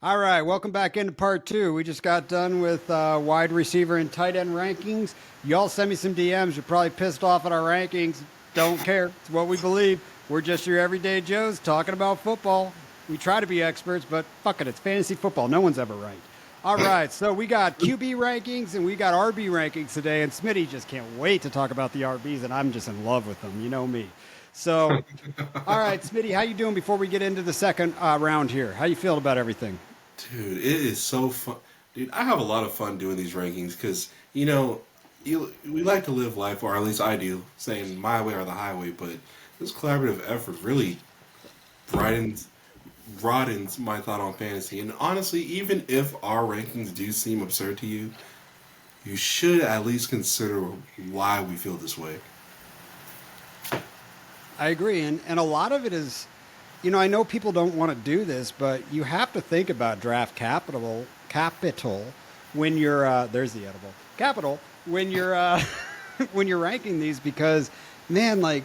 All right, welcome back into part two. We just got done with wide receiver and tight end rankings. Y'all send me some DMs. You're probably pissed off at our rankings. Don't care. It's what we believe. We're just your everyday Joes talking about football. We try to be experts, but fuck it. It's fantasy football. No one's ever right. All right, so we got QB rankings and we got RB rankings today, and Smitty just can't wait to talk about the RBs, and I'm just in love with them. You know me. So, all right, Smitty, how you doing before we get into the second round here? How you feel about everything? Dude, it is so fun. Dude, I have a lot of fun doing these rankings because, we like to live life, or at least I do, saying my way or the highway, but this collaborative effort really brightens, broadens my thought on fantasy. And honestly, even if our rankings do seem absurd to you, you should at least consider why we feel this way. I agree, and a lot of it is, I know people don't want to do this, but you have to think about draft capital when you're there's the edible capital when you're when you're ranking these because man, like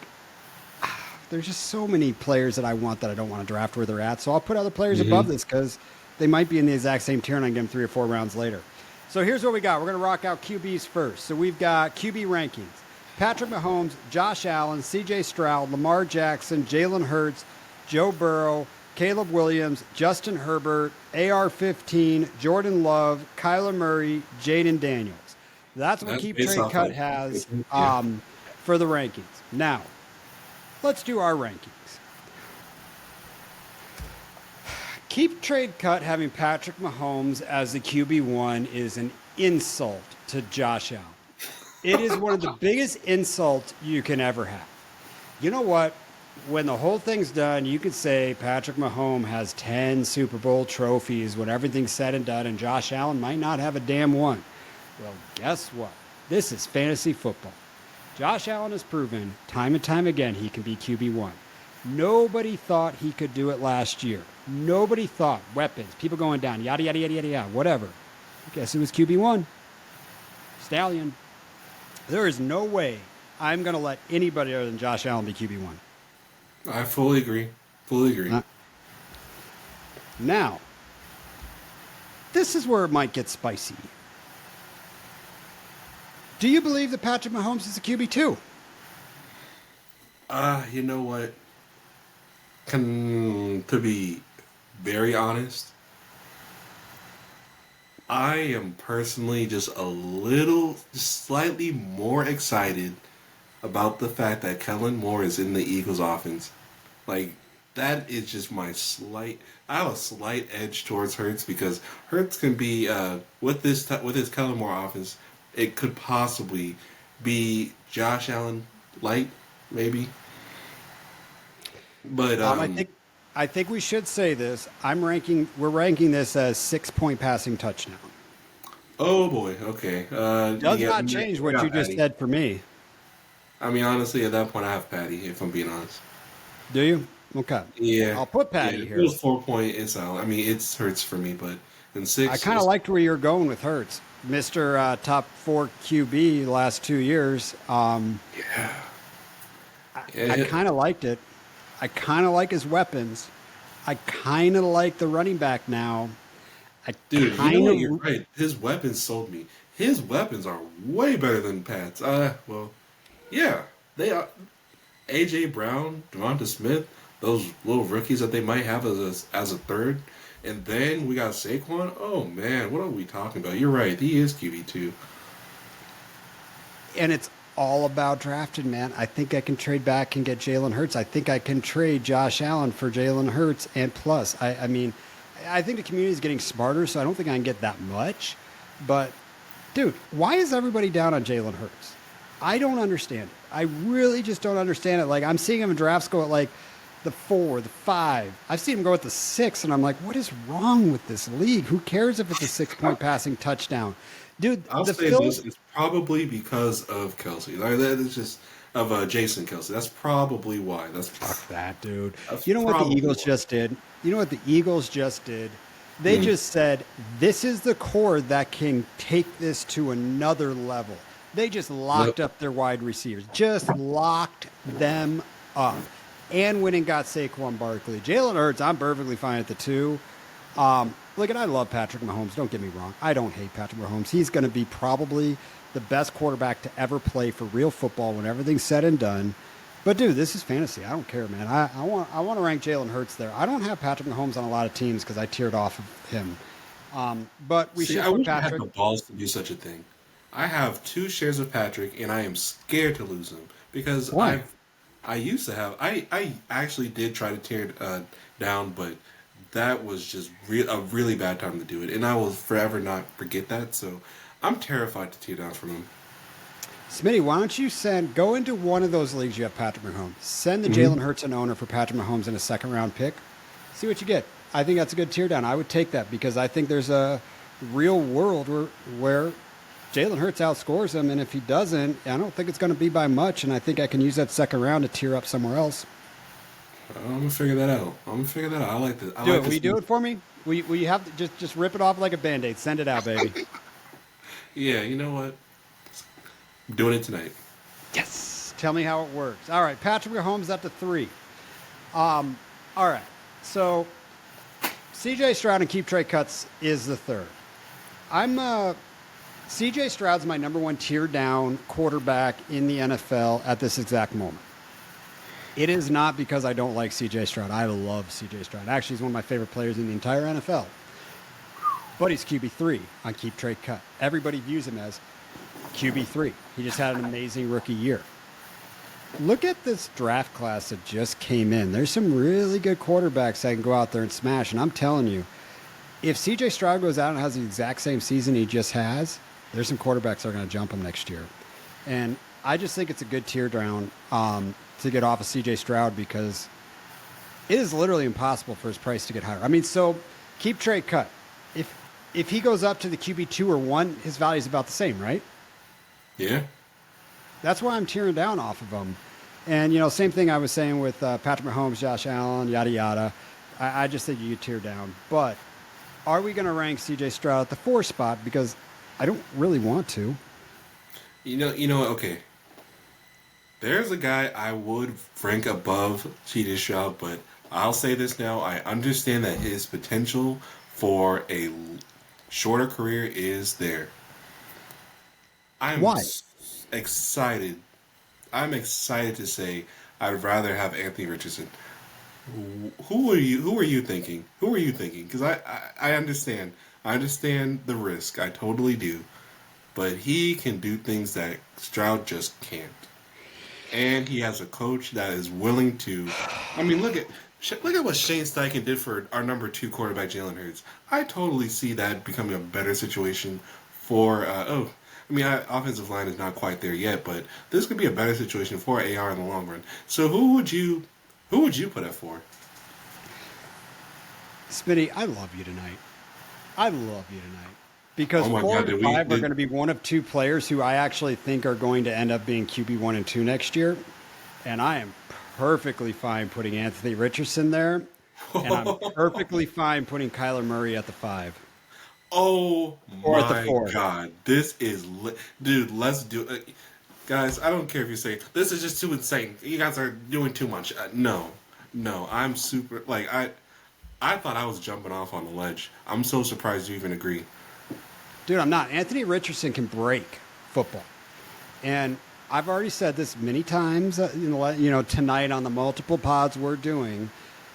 there's just so many players that I want that I don't want to draft where they're at. So I'll put other players above Hmm. this because they might be in the exact same tier and I get them 3 or 4 rounds later. So here's what we got. We're going to rock out QBs first. So we've got QB rankings. Patrick Mahomes, Josh Allen, CJ Stroud, Lamar Jackson, Jalen Hurts, Joe Burrow, Caleb Williams, Justin Herbert, AR-15, Jordan Love, Kyler Murray, Jaden Daniels. That's what That's Keep based Trade off Cut of, has yeah. for the rankings. Now, let's do our rankings. Keep Trade Cut having Patrick Mahomes as the QB1 is an insult to Josh Allen. It is one of the biggest insults you can ever have. You know what? When the whole thing's done, you could say Patrick Mahomes has 10 Super Bowl trophies when everything's said and done, and Josh Allen might not have a damn one. Well, guess what? This is fantasy football. Josh Allen has proven time and time again he can be QB1. Nobody thought he could do it last year. Nobody thought weapons, people going down, yada, yada, yada, yada, yada, whatever. Guess it was QB1. Stallion. There is no way I'm going to let anybody other than Josh Allen be QB1. I fully agree. Fully agree. Now, this is where it might get spicy. Do you believe that Patrick Mahomes is a QB2? You know what? To be very honest, I am personally just just slightly more excited about the fact that Kellen Moore is in the Eagles offense. Like, that is just I have a slight edge towards Hurts because Hurts can be, with his Kellen Moore offense, it could possibly be Josh Allen light, maybe. But, I think we should say this. We're ranking this as 6 point passing touchdown. oh boy, okay. Does not change We what you got just Patty. said for me. I mean, honestly, at that point, I have Patty, if I'm being honest. Do you? Okay. Yeah, I'll put yeah. Patty If it here. was 4 point, it's out. I mean, it's hurts for me, but in I six, kind of it's, liked where you're going with Hurts. Mr. Top 4 QB the last 2 years. yeah, I yeah. kind of liked it. I kind of like his weapons. I kind of like the running back now. I Dude, you know kind what? You're of, right. His weapons sold me. His weapons are way better than Pat's. Well, yeah, they are. AJ Brown, Devonta Smith, those little rookies that they might have as a third, and then we got Saquon. Oh man, what are we talking about? You're right. He is QB2. and it's all about drafting, man. I think I can trade back and get Jalen Hurts. I think I can trade Josh Allen for Jalen Hurts and plus. I mean, I think the community is getting smarter, so I don't think I can get that much. But, dude, why is everybody down on Jalen Hurts? I don't understand it. I really just don't understand it. Like, I'm seeing him in drafts go at like the 4, the 5. I've seen him go at the 6, and I'm like, what is wrong with this league? Who cares if it's a 6 point passing touchdown? Dude, I'll the say Phil. this: it's probably because of Kelsey. Like that is just of Jason Kelsey. That's probably why. Fuck that, dude. That's You know what the probably Eagles why. just did? You know what the Eagles just did? They Mm. just said, this is the core that can take this to another level. They just Yep. locked up their wide receivers, just locked them up. And went and got Saquon Barkley. Jalen Hurts, I'm perfectly fine at the 2. Look, and I love Patrick Mahomes. Don't get me wrong. I don't hate Patrick Mahomes. He's going to be probably the best quarterback to ever play for real football when everything's said and done. But dude, this is fantasy. I don't care, man. I want to rank Jalen Hurts there. I don't have Patrick Mahomes on a lot of teams because I teared off of him. But we See, should I put wish I had Patrick. the balls to do such a thing. I have 2 shares of Patrick, and I am scared to lose him because Why? I used to have. I actually did try to tear it down, but that was just a really bad time to do it, and I will forever not forget that. So I'm terrified to tear down from him. Smitty, why don't you go into one of those leagues you have Patrick Mahomes. Send the Hmm. Jalen Hurts an owner for Patrick Mahomes in a second round pick. See what you get. I think that's a good tear down. I would take that because I think there's a real world where Jalen Hurts outscores him, and if he doesn't, I don't think it's going to be by much. And I think I can use that second round to tear up somewhere else. I'm gonna figure that out. I'm gonna figure that out. I like this. I Do like it. Will this. you do it for me? Will you have to just rip it off like a band aid? Send it out, baby. Yeah, you know what? I'm doing it tonight. Yes. Tell me how it works. All right, Patrick Mahomes up to 3. All right. So CJ Stroud and keep trade cuts is the third. I'm CJ Stroud's my number one tier down quarterback in the NFL at this exact moment. It is not because I don't like CJ Stroud. I love CJ Stroud. Actually, he's one of my favorite players in the entire NFL. But he's QB3 on keep trade cut. Everybody views him as QB3. He just had an amazing rookie year. Look at this draft class that just came in. There's some really good quarterbacks that can go out there and smash. And I'm telling you, if CJ Stroud goes out and has the exact same season he just has, there's some quarterbacks that are going to jump him next year. And I just think it's a good tear down to get off of CJ Stroud because it is literally impossible for his price to get higher. I mean, so keep trade cut. If he goes up to the QB2 or 1, his value is about the same, right? Yeah. That's why I'm tearing down off of him. And, same thing I was saying with Patrick Mahomes, Josh Allen, yada, yada. I just think you tear down. But are we going to rank CJ Stroud at the 4 spot? Because I don't really want to. You know what? Okay. There's a guy I would rank above CJ Stroud, but I'll say this now. I understand that his potential for a shorter career is there. I'm Why? excited. I'm excited to say I'd rather have Anthony Richardson. Who are you? Who are you thinking? Who are you thinking? Because I understand. I understand the risk. I totally do. But he can do things that Stroud just can't. And he has a coach that is willing to. I mean, look at what Shane Steichen did for our number 2 quarterback, Jalen Hurts. I totally see that becoming a better situation for. Offensive line is not quite there yet, but this could be a better situation for AR in the long run. So who would you put at 4? Smitty, I love you tonight. I love you tonight. Because Oh my 4 God! and 5 are going to be one of 2 players who I actually think are going to end up being QB1 and 2 next year. And I am perfectly fine putting Anthony Richardson there. And I'm perfectly fine putting Kyler Murray at the 5 Oh or at the my 4. God! This is dude. Let's do it, guys. I don't care if you say this is just too insane. You guys are doing too much. No, no. I'm super like I thought I was jumping off on the ledge. I'm so surprised you even agree. Dude, I'm not. Anthony Richardson can break football. And I've already said this many times, tonight on the multiple pods we're doing,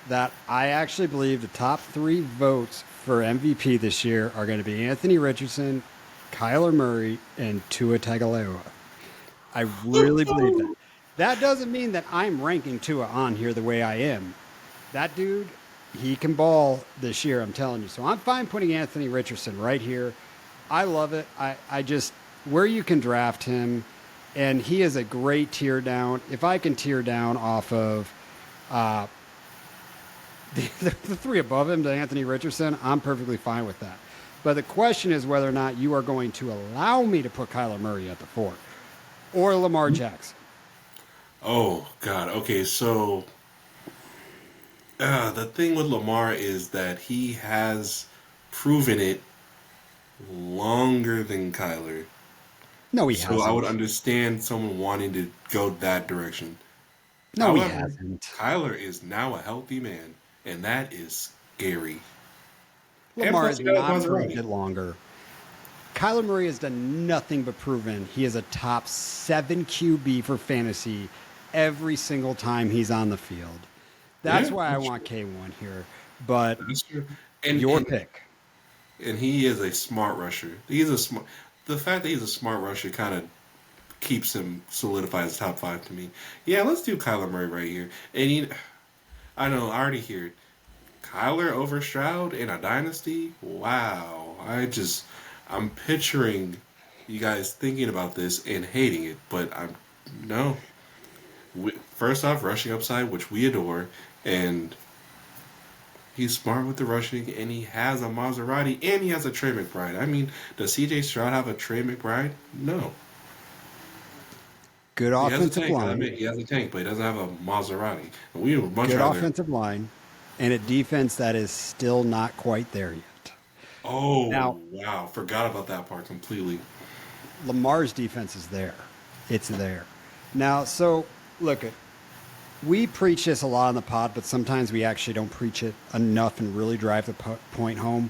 that I actually believe the top 3 votes for MVP this year are going to be Anthony Richardson, Kyler Murray, and Tua Tagovailoa. I really believe that. That doesn't mean that I'm ranking Tua on here the way I am. That dude, he can ball this year, I'm telling you. So I'm fine putting Anthony Richardson right here. I love it. I just, where you can draft him, and he is a great tear down. If I can tear down off of the 3 above him to Anthony Richardson, I'm perfectly fine with that. But the question is whether or not you are going to allow me to put Kyler Murray at the 4 or Lamar Jackson. Oh God. Okay, so the thing with Lamar is that he has proven it longer than Kyler. No, he So I would hasn't. understand someone wanting to go that direction. No, he However, hasn't. Kyler is now a healthy man, and that is scary. And Lamar plus, has you got not proved Maserati. it longer. Kyler Murray has done nothing but proven he is a top 7 QB for fantasy every single time he's on the field. That's Yeah, why I that's want true. K1 here. But That's true. your pick. And he is a smart rusher. He's a smart. The fact that he's a smart rusher kind of keeps him solidified as top five to me. Yeah, let's do Kyler Murray right here. And I know I already hear it. Kyler over Stroud in a dynasty. Wow, I'm picturing you guys thinking about this and hating it, but I'm no. First off, rushing upside, which we adore, and he's smart with the rushing, and he has a Maserati, and he has a Trey McBride. I mean, does C.J. Stroud have a Trey McBride? No. Good He has a offensive tank. I line. admit, he has a tank, but he doesn't have a Maserati. And we would much Good rather. offensive line. And a defense that is still not quite there yet. Oh Now, wow, forgot about that part completely. Lamar's defense is there. It's there. Now, so look at we preach this a lot on the pod, but sometimes we actually don't preach it enough and really drive the point home.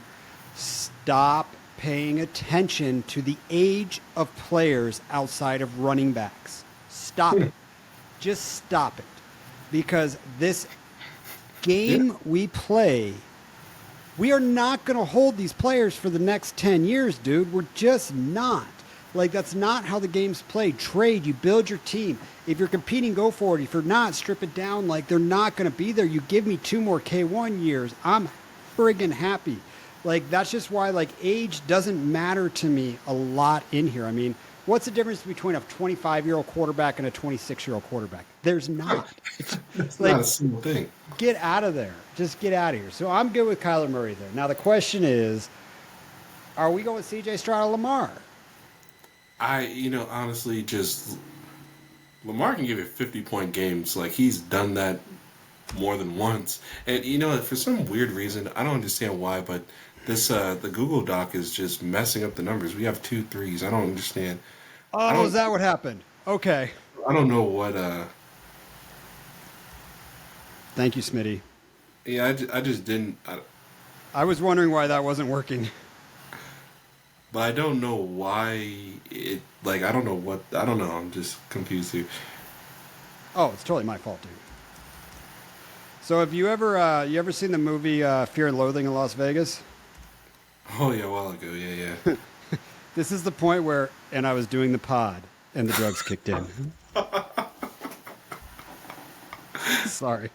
Stop paying attention to the age of players outside of running backs. Stop it. Just stop it. Because this game we play, we are not going to hold these players for the next 10 years, dude. We're just not. Like, that's not how the game's played. Trade, you build your team. If you're competing, go for it. If you're not, strip it down. Like, they're not going to be there. You give me 2 more K1 years, I'm friggin' happy. Like, that's just why, like, age doesn't matter to me a lot in here. I mean, what's the difference between a 25-year-old quarterback and a 26-year-old quarterback? There's not. It's Like, not a single thing. get out of there. Just get out of here. So I'm good with Kyler Murray there. Now, the question is, are we going with C.J. Stroud or Lamar? Honestly, just Lamar can give you 50-point games. Like, he's done that more than once. And, for some weird reason, I don't understand why, but the Google Doc is just messing up the numbers. We have 2 threes. I don't understand. I Oh, don't, is that what happened? Okay. I don't know what, Thank you, Smitty. yeah, I just didn't, I was wondering why that wasn't working. but I don't know why I don't know I don't know. I'm just confused here. Oh, it's totally my fault, dude. So have you ever seen the movie Fear and Loathing in Las Vegas? Oh, yeah, a while ago. Yeah, yeah. This is the point where, and I was doing the pod, and the drugs kicked in. Sorry.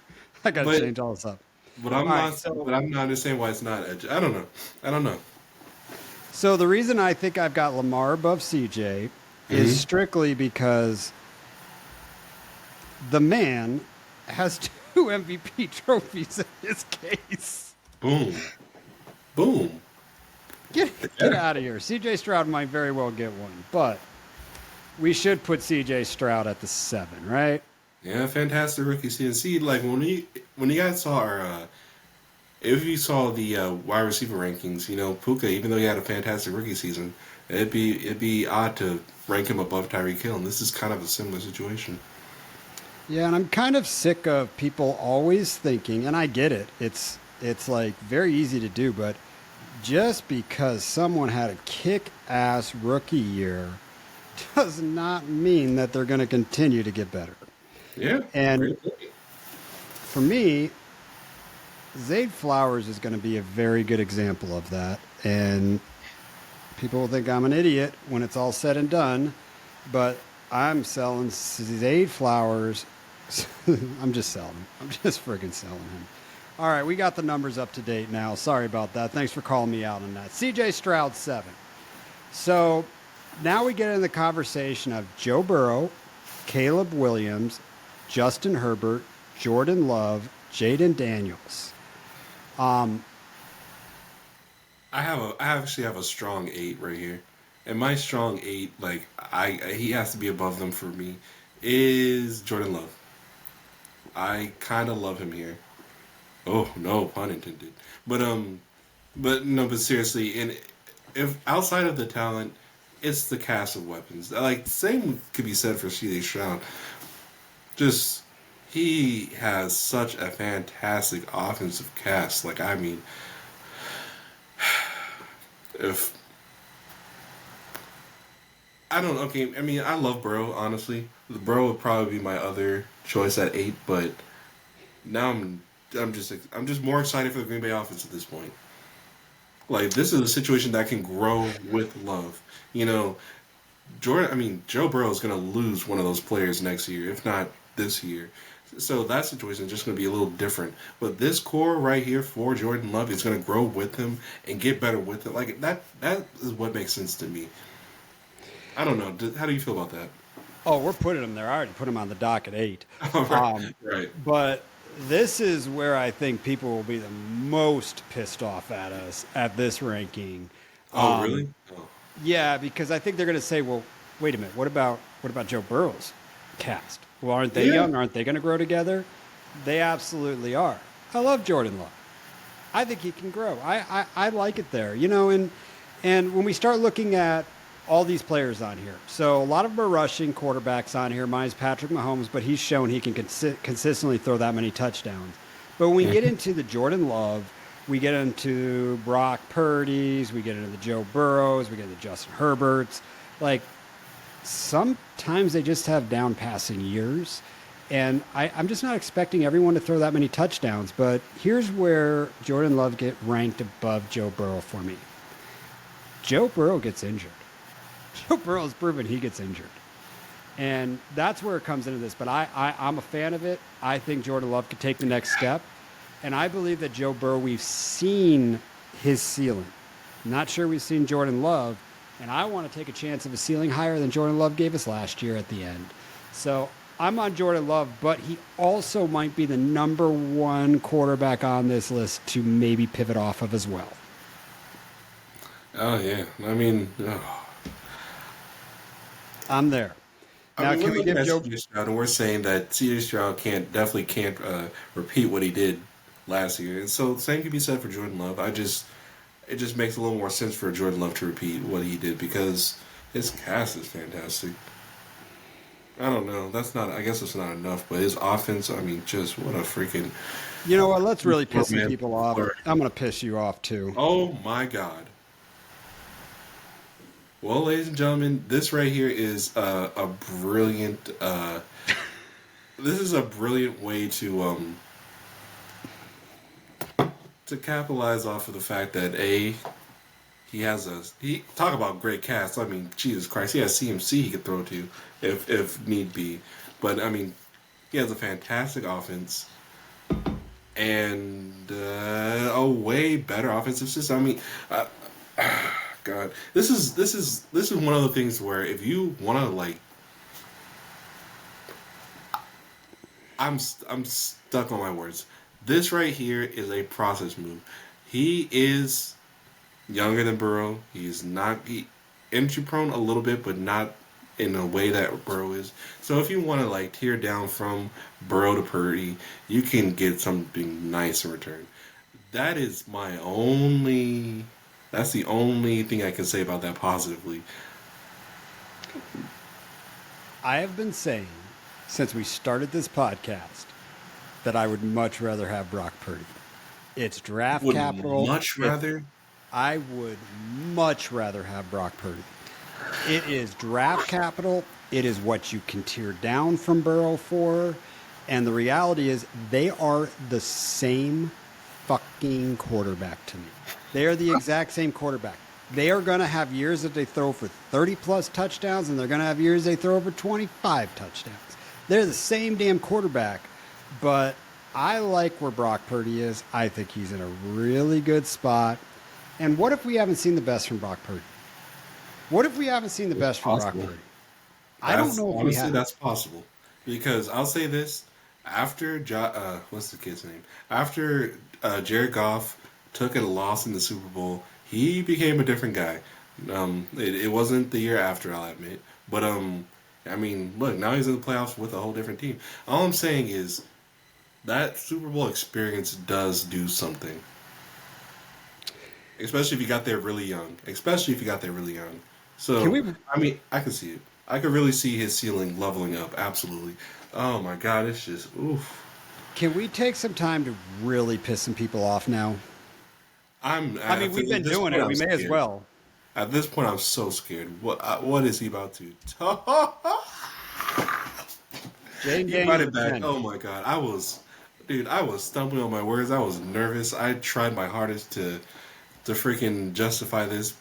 I got to But- change all this up. But I'm All right, not. so- But I'm not understanding why it's not edge. I don't know. I don't know. So the reason I think I've got Lamar above CJ is strictly because the man has 2 MVP trophies in his case. Boom, boom. Get out of here. CJ Stroud might very well get one, but we should put CJ Stroud at the 7, right? Yeah, fantastic rookie season. See, like when you guys saw our, if you saw the wide receiver rankings, Puka, even though he had a fantastic rookie season, it'd be odd to rank him above Tyreek Hill, and this is kind of a similar situation. Yeah, and I'm kind of sick of people always thinking, and I get it. It's like very easy to do, but just because someone had a kick-ass rookie year does not mean that they're going to continue to get better. Yeah, And great point. for me, Zay Flowers is going to be a very good example of that. And people will think I'm an idiot when it's all said and done, but I'm selling Zay Flowers. I'm just selling him. I'm just friggin' selling him. All right, we got the numbers up to date now. Sorry about that. Thanks for calling me out on that. CJ Stroud, 7. So now we get into the conversation of Joe Burrow, Caleb Williams, Justin Herbert, Jordan Love, Jaden Daniels. I actually have a strong 8 right here, and my strong 8, like he has to be above them for me, is Jordan Love. I kind of love him here. Oh, no pun intended. But seriously, and if outside of the talent, it's the cast of weapons. Like, same could be said for C.J. Stroud. Just, he has such a fantastic offensive cast. Like, I mean, if I don't. Okay, I mean, I love Burrow. Honestly, the Burrow would probably be my other choice at 8. But now I'm just more excited for the Green Bay offense at this point. Like this is a situation that can grow with love. You know, Jordan. I mean, Joe Burrow is going to lose one of those players next year, if not this year. So that situation is just going to be a little different. But this core right here for Jordan Love is going to grow with him and get better with it. Like that. That is what makes sense to me. I don't know. How do you feel about that? Oh, we're putting him there. I already put him on the dock at 8. Right. Right. But this is where I think people will be the most pissed off at us at this ranking. Oh, really? Oh. Yeah, because I think they're going to say, "Well, wait a minute. What about Joe Burrow's cast? Well, aren't they Yeah. young? Aren't they going to grow together?" They absolutely are. I love Jordan Love. I think he can grow. I like it there, and when we start looking at all these players on here, so a lot of them are rushing quarterbacks on here. Mine's Patrick Mahomes, but he's shown he can consistently throw that many touchdowns. But when we get into the Jordan Love, we get into Brock Purdy's, we get into the Joe Burrows, we get into Justin Herbert's. Like sometimes they just have down passing years. And I'm just not expecting everyone to throw that many touchdowns. But here's where Jordan Love get ranked above Joe Burrow for me. Joe Burrow gets injured. Joe Burrow has proven he gets injured. And that's where it comes into this. But I'm a fan of it. I think Jordan Love could take the next step. And I believe that Joe Burrow, we've seen his ceiling. Not sure we've seen Jordan Love. And I want to take a chance of a ceiling higher than Jordan Love gave us last year at the end. So I'm on Jordan Love, but he also might be the number 1 quarterback on this list to maybe pivot off of as well. Oh yeah. I mean, I'm there. Now, we're can we looking give at Joe? C.J. Stroud, and we're saying that C.J. Stroud definitely can't repeat what he did last year, and so the same can be said for Jordan Love. It just makes a little more sense for Jordan Love to repeat what he did because his cast is fantastic. I don't know. I guess it's not enough, but his offense, I mean, just what a freaking. You know what? Let's really piss some Man, people off. Lord. I'm going to piss you off too. Oh my God. Well, ladies and gentlemen, this right here is a brilliant. This is a brilliant way to capitalize off of the fact that he talk about great cast. I mean, Jesus Christ, he has CMC he could throw to if need be. But I mean, he has a fantastic offense and a way better offensive system. I mean, God, this is one of the things where if you want to like, I'm stuck on my words. This right here is a process move. He is younger than Burrow. He's not injury prone a little bit, but not in a way that Burrow is. So if you want to like tear down from Burrow to Purdy, you can get something nice in return. That's the only thing I can say about that positively. I have been saying since we started this podcast that I would much rather have Brock Purdy. It's draft Would capital. much rather. I would much rather have Brock Purdy. It is draft capital. It is what you can tear down from Burrow for. And the reality is they are the same fucking quarterback to me. They are the exact same quarterback. They are going to have years that they throw for 30-plus touchdowns, and they're going to have years they throw for 25 touchdowns. They're the same damn quarterback, but I like where Brock Purdy is. I think he's in a really good spot. And what if we haven't seen the best from Brock Purdy? What if we haven't seen the best from Brock Purdy? I don't know if we Honestly, have. that's possible. Because I'll say this. After, what's the kid's name? After Jared Goff took a loss in the Super Bowl, he became a different guy. It wasn't the year after, I'll admit. But, I mean, look, now he's in the playoffs with a whole different team. All I'm saying is that Super Bowl experience does do something. Especially if you got there really young. So, I mean, I can see it. I could really see his ceiling leveling up. Absolutely. Oh, my God. It's just, oof. Can we take some time to really piss some people off now? I mean, we've been doing it. We may as well. At this point, I'm so scared. What is he about to? Jaden He brought Daniels it back. 10. Oh my god, dude, I was stumbling on my words. I was nervous. I tried my hardest to freaking justify this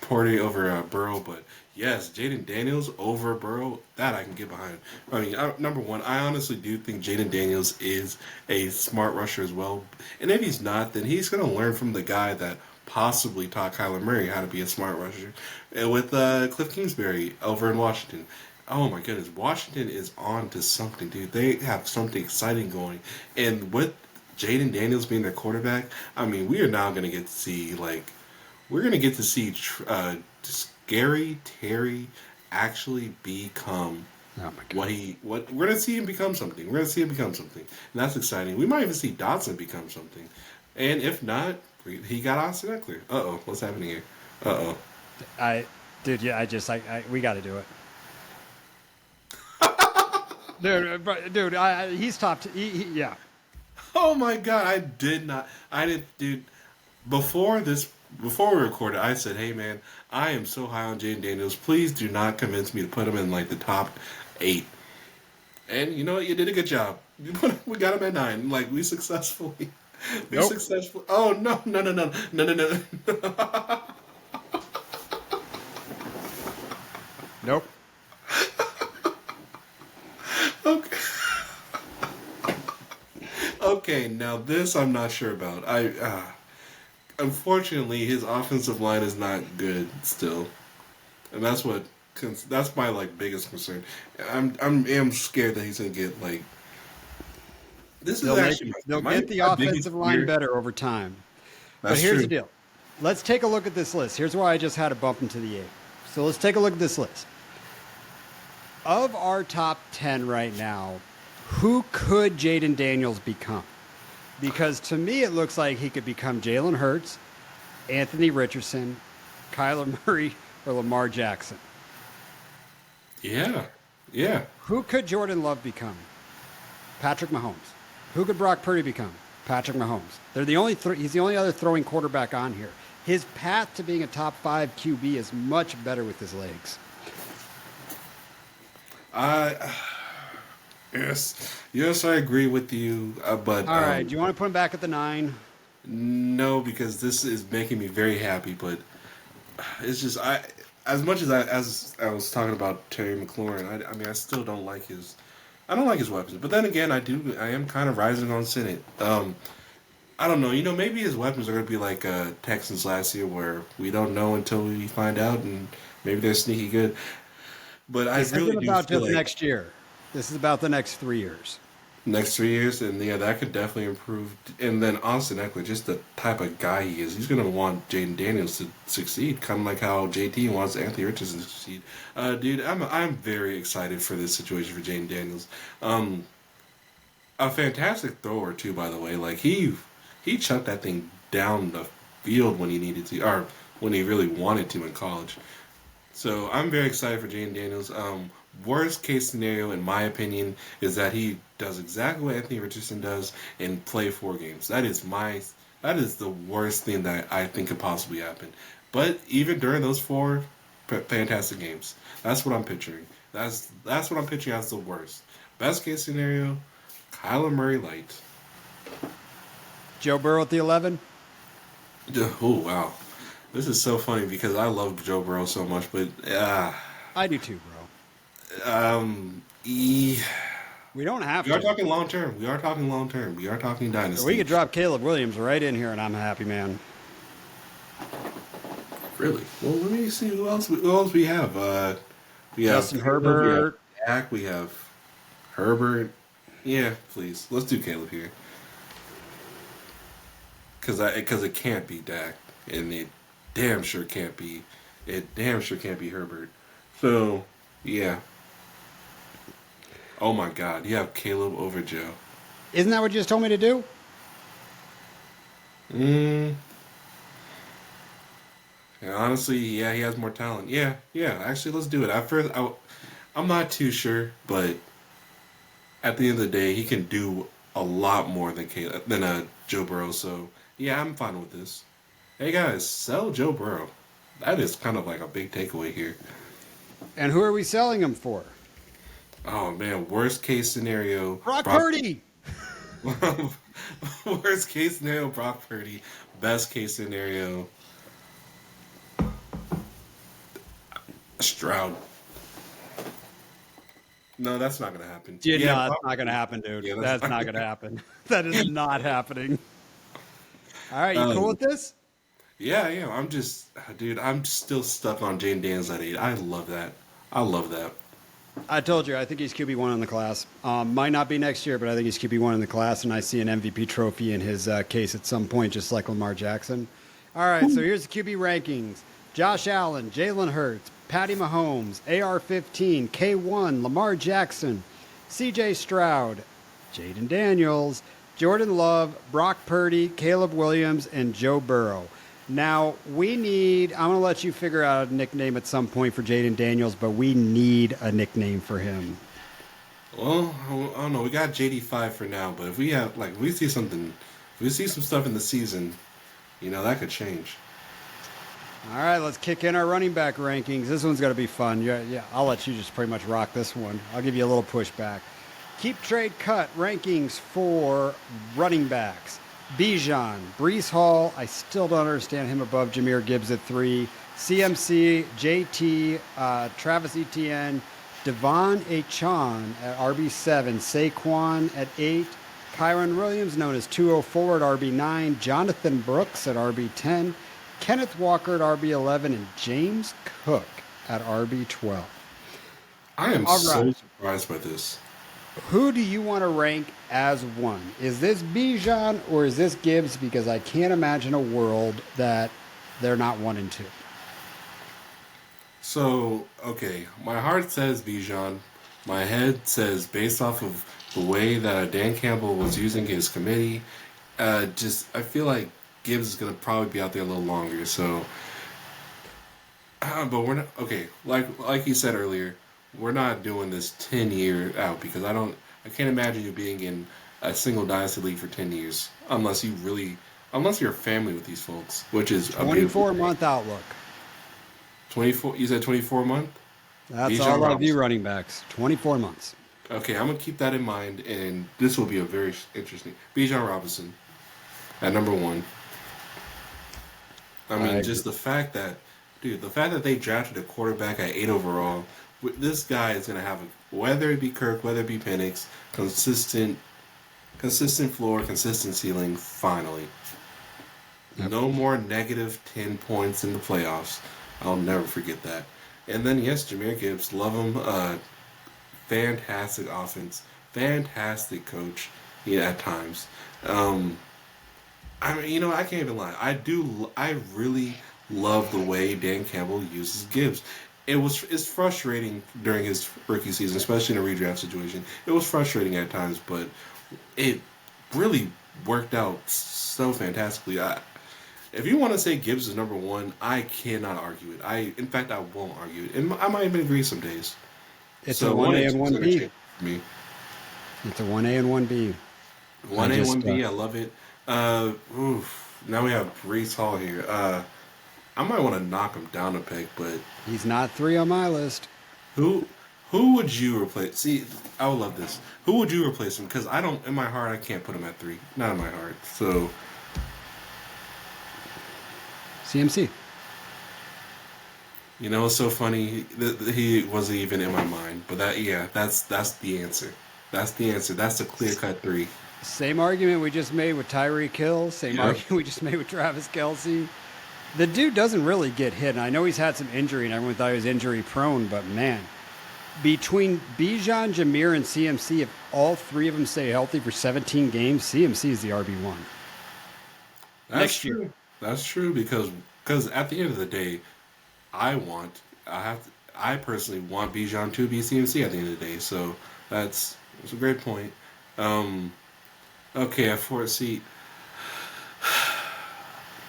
Purdy over Burrow, but yes, Jaden Daniels over Burrow, that I can get behind. I mean, number one, I honestly do think Jaden Daniels is a smart rusher as well, and if he's not, then he's going to learn from the guy that possibly taught Kyler Murray how to be a smart rusher, with Cliff Kingsbury over in Washington. Oh my goodness, Washington is on to something, dude. They have something exciting going, and with Jaden Daniels being their quarterback, I mean, we are now going to get to see we're going to get to see Scary Terry actually become Oh my god. what we're going to see him become something. We're going to see him become something, and that's exciting. We might even see Dotson become something, and if not, he got Austin Eckler. What's happening here? Dude, yeah, we got to do it. Dude, he's top. Yeah. Oh my god, I didn't, dude. Before we recorded, I said, "Hey man, I am so high on Jaden Daniels. Please do not convince me to put him in like the top 8." And you know what? You did a good job. We got him at 9. Like we successfully, Nope. Oh no. Nope. Okay. Okay, now this I'm not sure about. Unfortunately, his offensive line is not good still, and that's my like biggest concern. I'm scared that he's gonna get like. This is actually They'll my get the my biggest offensive line fear. better over time. But That's here's true. the deal. Let's take a look at this list. Here's why I just had to bump into the 8. So let's take a look at this list. Of our top 10 right now, who could Jaden Daniels become? Because to me, it looks like he could become Jalen Hurts, Anthony Richardson, Kyler Murray, or Lamar Jackson. Yeah, yeah. Who could Jordan Love become? Patrick Mahomes. Who could Brock Purdy become? Patrick Mahomes. They're the only he's the only other throwing quarterback on here. His path to being a top 5 QB is much better with his legs. Yes, I agree with you. But All right, do you want to put him back at the 9? no, because this is making me very happy. But it's just as much as I was talking about Terry McLaurin, I mean, I still don't like his. I don't like his weapons. But then again, I am kind of rising on Senate. I don't know. You know, maybe his weapons are going to be like Texans last year, where we don't know until we find out, and maybe they're sneaky good. But I This really isn't do about feel just like next year. This is about the next 3 years. next 3 years, and yeah, that could definitely improve. And then Austin Eckler, just the type of guy he is, he's going to want Jaden Daniels to succeed, kind of like how JT wants Anthony Richardson to succeed. Dude, I'm very excited for this situation for Jaden Daniels. A fantastic thrower too, by the way. Like he chucked that thing down the field when he needed to, or when he really wanted to in college. So I'm very excited for Jaden Daniels. Worst case scenario, in my opinion, is that he does exactly what Anthony Richardson does and play 4 games. That is the worst thing that I think could possibly happen. But even during those 4 fantastic games, that's what I'm picturing. That's what I'm picturing as the worst. Best case scenario, Kyler Murray light. Joe Burrow at the 11? Oh wow, this is so funny because I love Joe Burrow so much, but I do too, bro. we We don't have are to. talking long term. We are talking long term. We are talking dynasty. We could drop Caleb Williams right in here, and I'm a happy man. Really? Well, let me see who else we have. We have Justin Caleb, Herbert. We have Dak. We have Herbert. Yeah, please. Let's do Caleb here. Because it can't be Dak, and it damn sure can't be Herbert. So yeah. Oh my God, you have Caleb over Joe. Isn't that what you just told me to do? Yeah, honestly, yeah, he has more talent. Yeah. Actually, let's do it. At first, I'm not too sure, but at the end of the day, he can do a lot more than Joe Burrow. So yeah, I'm fine with this. Hey guys, sell Joe Burrow. That is kind of like a big takeaway here. And who are we selling him for? Oh man, worst case scenario, Brock Purdy. worst case scenario, Brock Purdy. Best case scenario, Stroud. No, that's not gonna happen. Yeah, no, that's Brock- not going to happen, dude. Yeah, that's not going to happen. That is not happening. All right, you cool with this? Yeah. Dude, I'm still stuck on Jane Daniels at 8. I love that. I love that. I told you, I think he's QB1 in the class. Might not be next year, but I think he's QB1 in the class, and I see an MVP trophy in his case at some point, just like Lamar Jackson. All right, so here's the QB rankings. Josh Allen, Jalen Hurts, Patty Mahomes, AR-15, K1, Lamar Jackson, CJ Stroud, Jaden Daniels, Jordan Love, Brock Purdy, Caleb Williams, and Joe Burrow. Now, I'm going to let you figure out a nickname at some point for Jaden Daniels, but we need a nickname for him. Well, I don't know. We got JD5 for now, but if we have, like, if we see something, if we see some stuff in the season, that could change. All right, let's kick in our running back rankings. This one's going to be fun. Yeah, I'll let you just pretty much rock this one. I'll give you a little pushback. Keep trade cut rankings for running backs. Bijan, Brees Hall, I still don't understand him above Jahmyr Gibbs at 3. CMC, JT, Travis Etienne, Devon Achane at RB7, Saquon at 8, Kyron Williams, known as 204 at RB9, Jonathan Brooks at RB10, Kenneth Walker at RB11, and James Cook at RB12. I am so surprised by this. Who do you want to rank as 1? Is this Bijan or is this Gibbs? Because I can't imagine a world that they're not 1 and 2. So, okay, my heart says Bijan. My head says, based off of the way that Dan Campbell was using his committee, I feel like Gibbs is going to probably be out there a little longer. So, but we're not, okay, like you said earlier, we're not doing this 10-year out because I can't imagine you being in a single dynasty league for 10 years unless you're a family with these folks, which is a 24-month outlook. 24, you said 24 month? That's Bijan all of Robinson. you running backs. 24 months. Okay, I'm going to keep that in mind, and this will be a very interesting. Bijan Robinson at number 1. I mean, just the fact that they drafted a quarterback at 8 overall, this guy is going to have, whether it be Kirk, whether it be Penix, consistent floor, consistent ceiling, finally. Yep. No more negative 10 points in the playoffs. I'll never forget that. And then, yes, Jahmyr Gibbs, love him. Fantastic offense. Fantastic coach at times. I mean, I can't even lie. I really love the way Dan Campbell uses Gibbs. It's frustrating during his rookie season, especially in a redraft situation. It was frustrating at times, but it really worked out so fantastically. If you want to say Gibbs is number 1, I cannot argue it. In fact, I won't argue it, and I might even agree some days. It's a 1A and 1B. Me. It's a 1A and 1B. 1A, 1B. I love it. Now we have Brees Hall here. I might want to knock him down a peg, but he's not 3 on my list. Who would you replace? See, I would love this. Who would you replace him? Because in my heart, I can't put him at 3. Not in my heart. So CMC. It's so funny. He wasn't even in my mind. But that's the answer. That's the answer. That's the clear-cut 3. Same argument we just made with Tyreek Hill. Same argument we just made with Travis Kelce. The dude doesn't really get hit. And I know he's had some injury, and everyone thought he was injury-prone. But, man, between Bijan, Jahmyr, and CMC, if all 3 of them stay healthy for 17 games, CMC is the RB1. That's true. That's true because at the end of the day, I personally want Bijan to be CMC at the end of the day. So that's a great point. Okay, at 4th seat.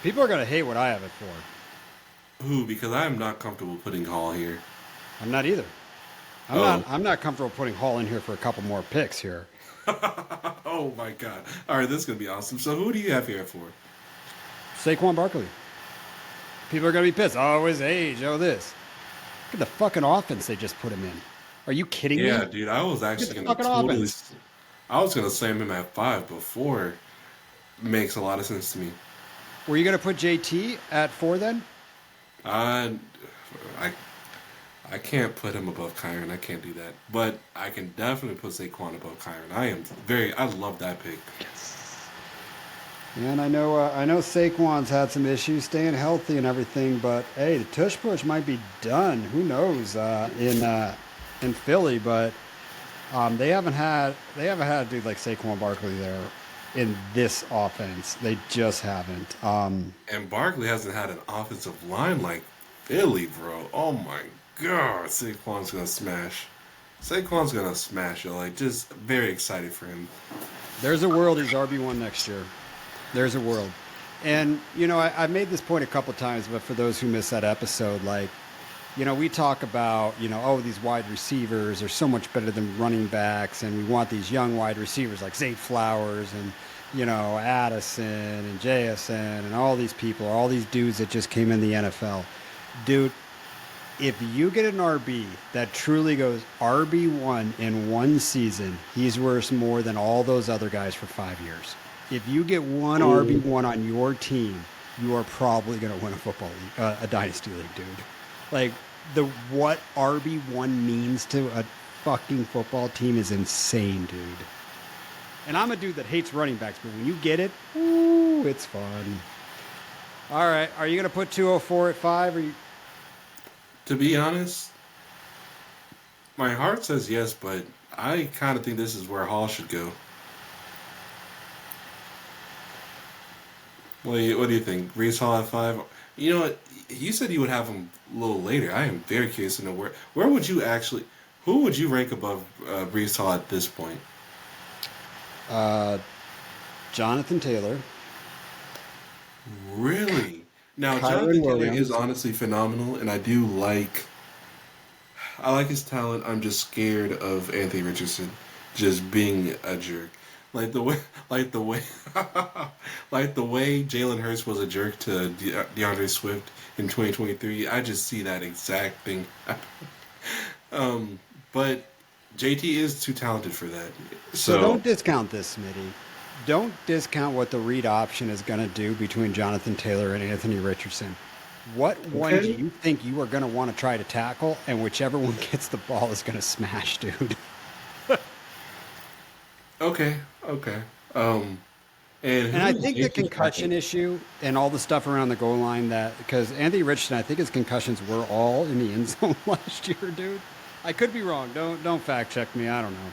People are going to hate what I have it for. Who? Because I am not comfortable putting Hall here. I'm not either. I'm not comfortable putting Hall in here for a couple more picks here. Oh my God! All right, this is gonna be awesome. So who do you have here for? Saquon Barkley. People are going to be pissed. Oh, his age. Oh, this. Look at the fucking offense they just put him in. Are you kidding me? Yeah, dude, I was Look at actually the gonna fucking totally. offense. I was gonna slam him at 5 before. Makes a lot of sense to me. Were you going to put JT at 4 then? I, I, I can't put him above Kyron. I can't do that. But I can definitely put Saquon above Kyron. I love that pick. And I know Saquon's had some issues staying healthy and everything, but hey, the tush push might be done. Who knows in Philly? But they haven't had a dude like Saquon Barkley there in this offense. They just haven't. And Barkley hasn't had an offensive line like Philly, bro. Oh my god, Saquon's gonna smash. Saquon's gonna smash it. Like, just very excited for him. There's a world he's RB1 next year. There's a world. And, I've made this point a couple times, but for those who missed that episode, like, we talk about, these wide receivers are so much better than running backs, and we want these young wide receivers like Zay Flowers and, Addison and JSN and all these people, all these dudes that just came in the NFL. Dude, if you get an RB that truly goes RB1 in one season, he's worth more than all those other guys for 5 years. If you get one RB1 on your team, you are probably going to win a football league, a dynasty league, dude. Like, what RB1 means to a fucking football team is insane, dude. And I'm a dude that hates running backs, but when you get it, ooh, it's fun. All right, are you going to put 204 at 5? Or you... To be honest, my heart says yes, but I kind of think this is where Hall should go. What do you think? Brees Hall at 5? You know what? You said you would have him a little later. I am very curious to know where would you actually, who would you rank above Brees Hall at this point? Jonathan Taylor. Really? Now, Kyren Jonathan Taylor Williams. is honestly phenomenal, and I like his talent. I'm just scared of Anthony Richardson just being a jerk. Like the way, like the way Jalen Hurts was a jerk to DeAndre Swift in 2023. I just see that exact thing. But JT is too talented for that. So don't discount this, Smitty. Don't discount what the read option is going to do between Jonathan Taylor and Anthony Richardson. What one do you think you are going to want to try to tackle? And whichever one gets the ball is going to smash, dude. Okay. And I think the concussion issue and all the stuff around the goal line because Anthony Richardson, I think his concussions were all in the end zone last year, dude. I could be wrong. Don't fact check me. I don't know.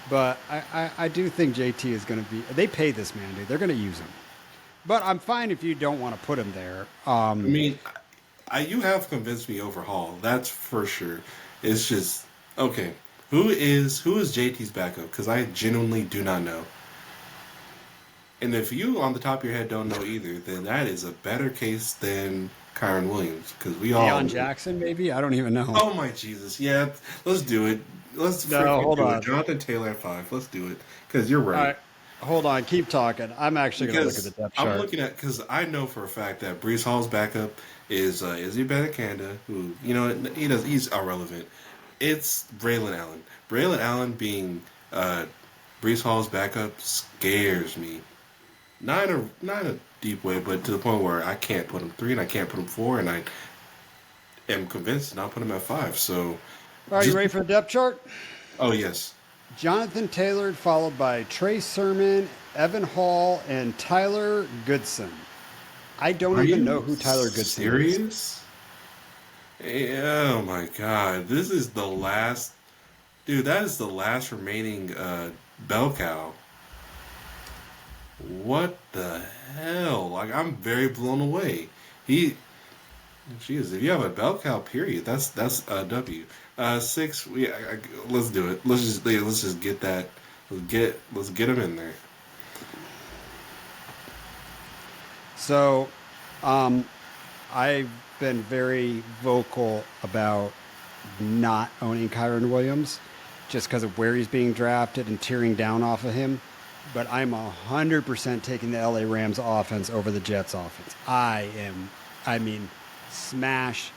But I do think JT is going to be. They pay this man, dude. They're going to use him. But I'm fine if you don't want to put him there. I mean, you have convinced me over Hall. That's for sure. It's just okay. Who is JT's backup? Because I genuinely do not know. And if you, on the top of your head, don't know either, then that is a better case than Kyren Williams. Because we all. Deion Jackson, maybe? I don't even know. Oh my Jesus! Yeah, let's do it. Hold on. Jonathan Taylor at 5. Let's do it. Because you're right. All right. Hold on. Keep talking. I'm actually going to look at the depth chart. I'm looking at because I know for a fact that Brees Hall's backup is Izzy Benicanda, who he's irrelevant. It's Braylon Allen. Braylon Allen being Brees Hall's backup scares me. Not in a deep way, but to the point where I can't put him 3 and I can't put him 4, and I am convinced to not put him at 5. So, are you ready for the depth chart? Oh yes. Jonathan Taylor, followed by Trey Sermon, Evan Hall, and Tyler Goodson. I don't even know who Tyler Goodson is. Oh my God! This is the last, dude. That is the last remaining bell cow. What the hell? Like, I'm very blown away. If you have a bell cow, period, that's a W. 6. Let's do it. Let's just get that. Let's get him in there. So, I've been very vocal about not owning Kyren Williams just because of where he's being drafted and tearing down off of him. But I'm 100% taking the LA Rams offense over the Jets offense. smash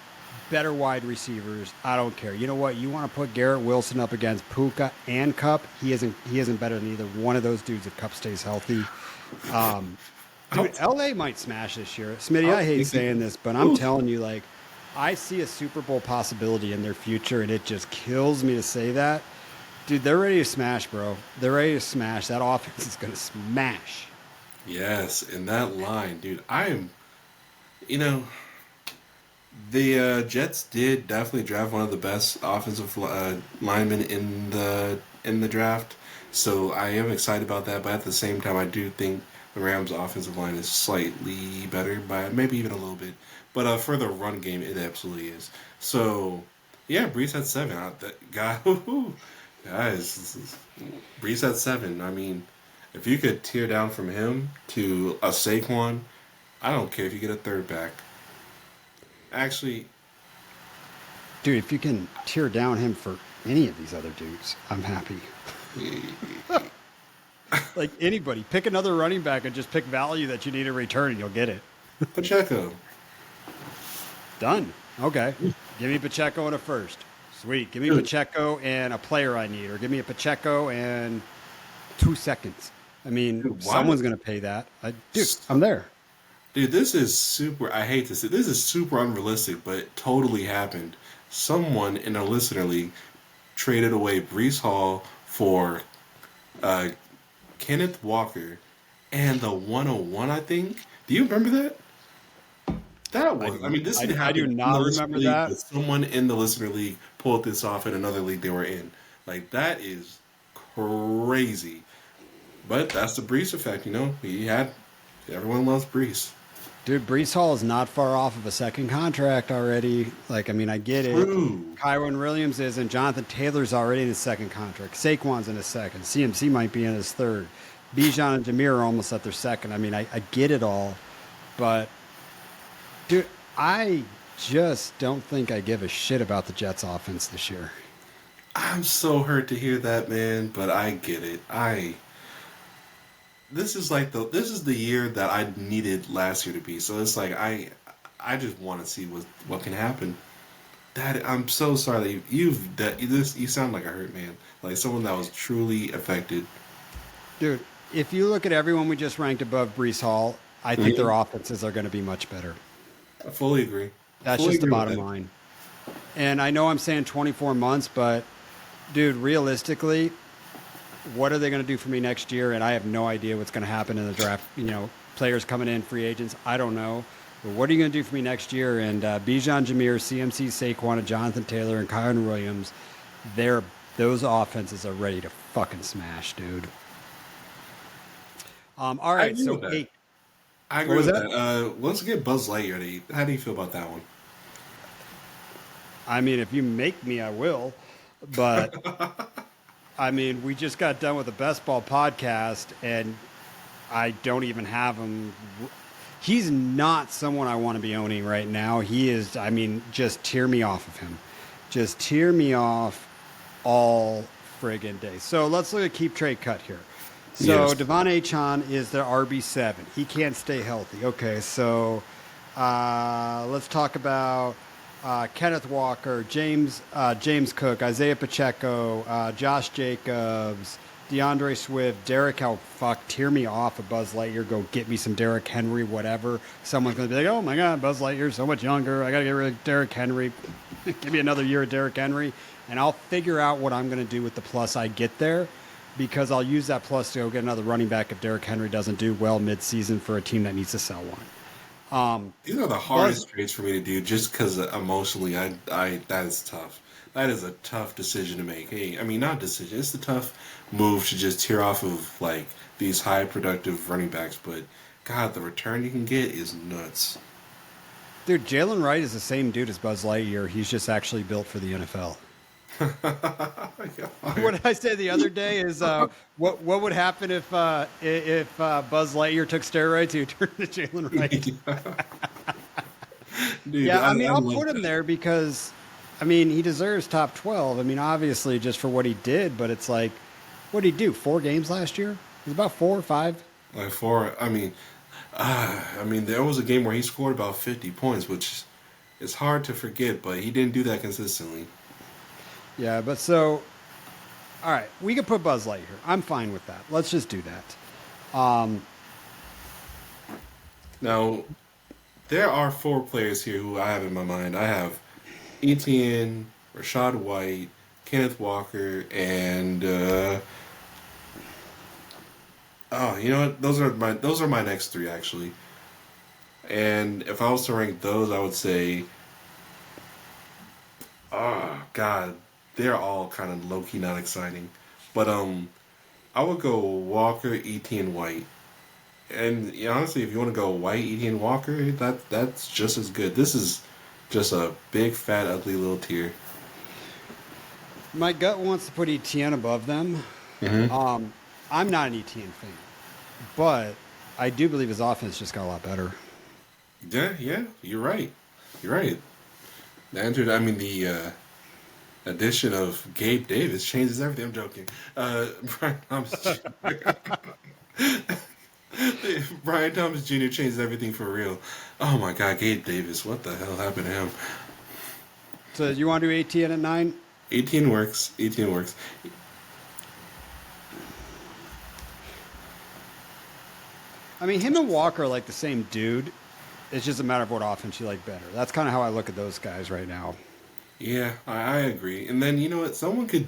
better wide receivers. I don't care. You know what? You want to put Garrett Wilson up against Puka and Cup? He isn't better than either one of those dudes if Cup stays healthy. Dude, LA might smash this year. Smitty, I hate saying this, but I'm telling you, like, I see a Super Bowl possibility in their future, and it just kills me to say that. Dude, they're ready to smash, bro. They're ready to smash. That offense is going to smash. Yes, in that line, dude. You know, the Jets did definitely draft one of the best offensive linemen in the draft. So I am excited about that. But at the same time, I do think the Rams' offensive line is slightly better by maybe even a little bit. But for the run game, it absolutely is. So yeah, Brees had 7. Guys, Brees had 7. I mean, if you could tear down from him to a Saquon, I don't care if you get a third back. Actually, dude, if you can tear down him for any of these other dudes, I'm happy. Like anybody, pick another running back and just pick value that you need in return, and you'll get it. Pacheco. Done. Okay. Give me Pacheco and a first. Sweet. Give me Pacheco and a player I need, or give me a Pacheco and 2 seconds. I mean, Dude, someone's going to pay that. Dude, I'm there. Dude, this is super. I hate to say this is super unrealistic, but it totally happened. Someone in a listener league traded away Brees Hall for Kenneth Walker and the 101. I think. Do you remember that? That was. I mean, this didn't happen. I do not remember that. But someone in the listener league pulled this off in another league they were in. Like that is crazy. But that's the Brees effect, you know. Everyone loves Brees. Dude, Brees Hall is not far off of a second contract already. Like, I mean, I get True. it. Kyron Williams is, and Jonathan Taylor's already in his second contract. Saquon's in his second. CMC might be in his third. Bijan and Jameer are almost at their second. I mean, I get it all. But, dude, I just don't think I give a shit about the Jets offense this year. I'm so hurt to hear that, man, but I get it. This is the year that I needed last year to be. So it's like I just want to see what can happen. That I'm so sorry that you sound like a hurt man, like someone that was truly affected. Dude, if you look at everyone we just ranked above Brees Hall, I think their offenses are going to be much better. I fully agree. That's just the bottom line. And I know I'm saying 24 months, but dude, realistically, what are they going to do for me next year? And I have no idea what's going to happen in the draft. You know, players coming in, free agents. I don't know. But what are you going to do for me next year? And Bijan, Jameer, CMC, Saquon, and Jonathan Taylor, and Kyron Williams, those offenses are ready to fucking smash, dude. All right, so I agree with that. Let's get Buzz Lightyear. How do you feel about that one? I mean, if you make me, I will. But I mean, we just got done with the Best Ball podcast, and I don't even have him. He's not someone I want to be owning right now. He is, I mean, just tear me off of him. Just tear me off all friggin' day. So let's look at keep trade cut here. So Yes. Devon Achane is the RB7. He can't stay healthy. Okay, so let's talk about Kenneth Walker, James Cook, Isaiah Pacheco, Josh Jacobs, DeAndre Swift, Derek. Tear me off of Buzz Lightyear. Go get me some Derrick Henry, whatever. Someone's going to be like, oh my God, Buzz Lightyear's so much younger. I got to get rid of Derrick Henry. Give me another year of Derrick Henry, and I'll figure out what I'm going to do with the plus I get there, because I'll use that plus to go get another running back if Derrick Henry doesn't do well mid-season for a team that needs to sell one. These are the hardest trades for me to do, just because emotionally, that is tough. That is a tough decision to make. Hey, I mean, not decision. It's a tough move to just tear off of like these high productive running backs. But God, the return you can get is nuts. Dude, Jalen Wright is the same dude as Buzz Lightyear. He's just actually built for the NFL. What did I say the other day is what would happen if Buzz Lightyear took steroids? He would turn into Jalen Wright. Dude, Yeah, I mean, I'll put him there because, I mean, he deserves top 12. I mean, obviously just for what he did, but it's like, what did he do? 4 games last year? It was about 4 or 5. Like 4. I mean, there was a game where he scored about 50 points, which it's hard to forget, but he didn't do that consistently. Yeah, but so, all right, we could put Buzz Lightyear. I'm fine with that. Let's just do that. Now, there are four players here who I have in my mind. I have Etienne, Rashad White, Kenneth Walker, and oh, you know what? Those are my next three actually. And if I was to rank those, I would say, oh God, they're all kind of low key not exciting. But I would go Walker, Etienne, White. And honestly, if you want to go White, Etienne, Walker, that's just as good. This is just a big, fat, ugly little tier. My gut wants to put Etienne above them. Mm-hmm. I'm not an Etienne fan, but I do believe his offense just got a lot better. Yeah, you're right. You're right. The addition of Gabe Davis changes everything. I'm joking. Brian Thomas Jr. Brian Thomas Jr. changes everything for real. Oh my God, Gabe Davis. What the hell happened to him? So you want to do Etienne at 9? 18 works. 18 works. I mean, him and Walker are like the same dude. It's just a matter of what offense you like better. That's kind of how I look at those guys right now. Yeah, I agree. And then you know what? Someone could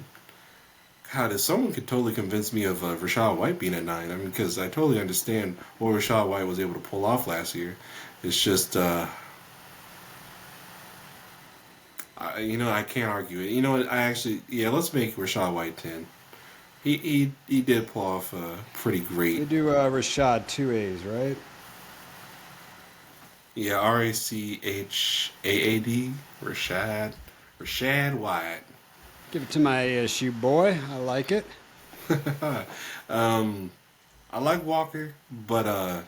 totally convince me of Rashad White being at 9. I mean, because I totally understand what Rashad White was able to pull off last year. It's just, I can't argue it. You know what? Let's make Rashad White 10. He did pull off pretty They great. do Rashad 2 A's, right? Yeah, Rachaad, Rashad White. Give it to my shoe boy. I like it. I like Walker, but